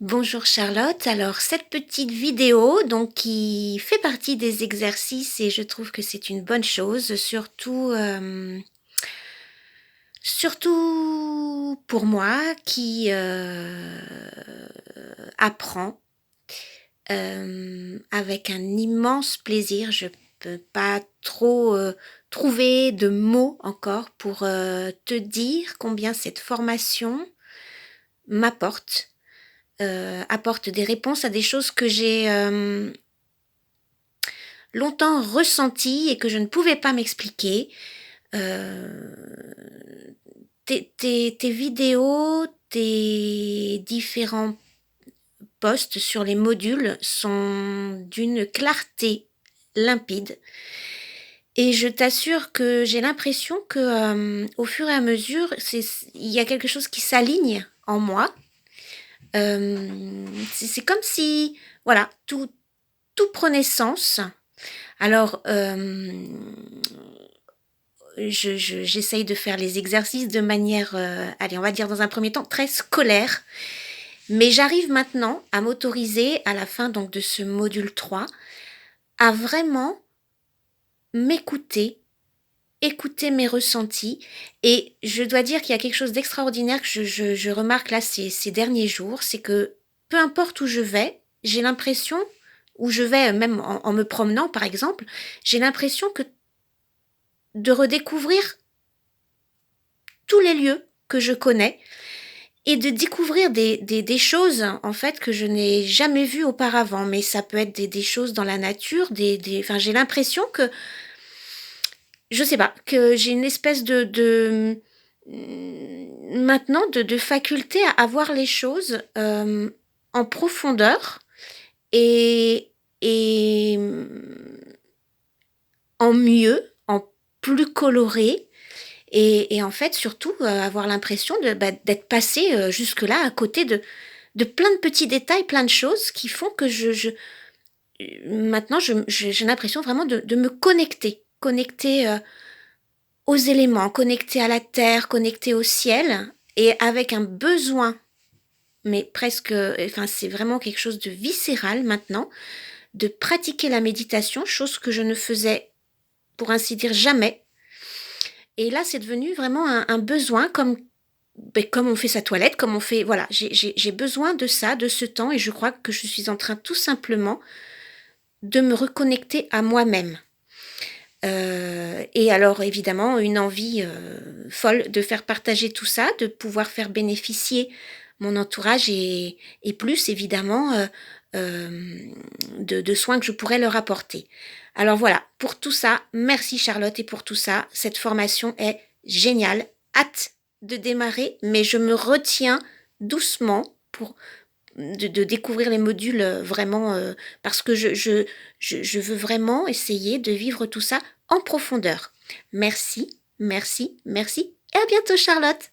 Bonjour Charlotte, alors cette petite vidéo donc qui fait partie des exercices et je trouve que c'est une bonne chose, surtout pour moi qui apprend avec un immense plaisir. Je peux pas trop trouver de mots encore pour te dire combien cette formation m'apporte. Apporte des réponses à des choses que j'ai longtemps ressenties et que je ne pouvais pas m'expliquer. Euh, tes vidéos, tes différents posts sur les modules sont d'une clarté limpide. Et je t'assure que j'ai l'impression que, au fur et à mesure, il y a quelque chose qui s'aligne en moi. C'est comme si, voilà, tout prenait sens. Alors, j'essaye de faire les exercices de manière, allez, on va dire dans un premier temps, très scolaire. Mais j'arrive maintenant à m'autoriser, à la fin donc de ce module 3, à vraiment m'écouter, écouter mes ressentis. Et je dois dire qu'il y a quelque chose d'extraordinaire que je remarque là ces derniers jours, c'est que peu importe où je vais, j'ai l'impression, où je vais même en me promenant par exemple, j'ai l'impression que de redécouvrir tous les lieux que je connais et de découvrir des choses en fait que je n'ai jamais vues auparavant. Mais ça peut être des choses dans la nature, enfin j'ai l'impression que, je sais pas, que j'ai une espèce maintenant de faculté à voir les choses en profondeur et, et en mieux, en plus coloré. Et en fait, surtout, avoir l'impression d'être passé jusque-là à côté de plein de petits détails, plein de choses qui font que maintenant, j'ai l'impression vraiment de me connecter aux éléments, connecter à la terre, connecter au ciel, et avec un besoin, mais presque, enfin, c'est vraiment quelque chose de viscéral maintenant, de pratiquer la méditation, chose que je ne faisais, pour ainsi dire, jamais. Et là, c'est devenu vraiment un besoin, comme on fait sa toilette, comme on fait, voilà, j'ai besoin de ça, de ce temps, et je crois que je suis en train tout simplement de me reconnecter à moi-même. Et alors évidemment une envie folle de faire partager tout ça, de pouvoir faire bénéficier mon entourage et plus évidemment de soins que je pourrais leur apporter. Alors voilà, pour tout ça, merci Charlotte, et pour tout ça, cette formation est géniale. Hâte de démarrer, mais je me retiens doucement pour de découvrir les modules vraiment, parce que je veux vraiment essayer de vivre tout ça en profondeur. Merci, merci, merci, et à bientôt Charlotte.